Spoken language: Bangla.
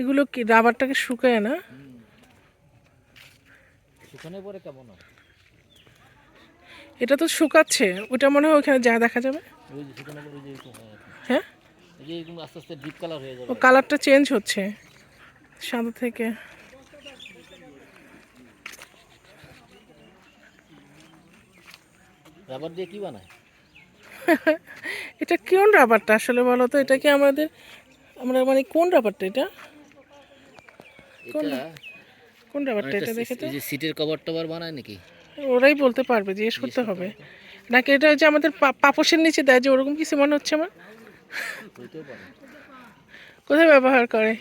এগুলো কি রাবারটাকে শুকায় না? শুকানোর পরে কেমন হয়? এটা তো শুকাচ্ছে, ওটা মনে হয় ওখানে যা দেখা যাবে। ওই যে শুকানোর পরে ওই যে এরকম হয় আর কি। হ্যাঁ, এই যে এরকম আস্তে আস্তে ডিপ কালার হয়ে যাবে ও আর কি। কালারটা চেঞ্জ হচ্ছে সাদা থেকে। রাবার দিয়ে কি বানায়? এটা কোন রাবারটা আসলে বলো তো? এটা কি আমরা মানে কোন রাবারটা এটা? কোন এটা কোন রাবারটা অনেকটা এটা দেখে তো? এই যে সিটের কভার টভার বানায় নাকি? ওরাই বলতে পারবে, জিজ্ঞেস জিজ্ঞেস করতে করতে হবে। হবে তো। নাকি এটা যে আমাদের পাপোশের নিচে দেয় যে ওরকম কিছু মনে হচ্ছে আমার। হইতেও পারে। কোথায় ব্যবহার করে?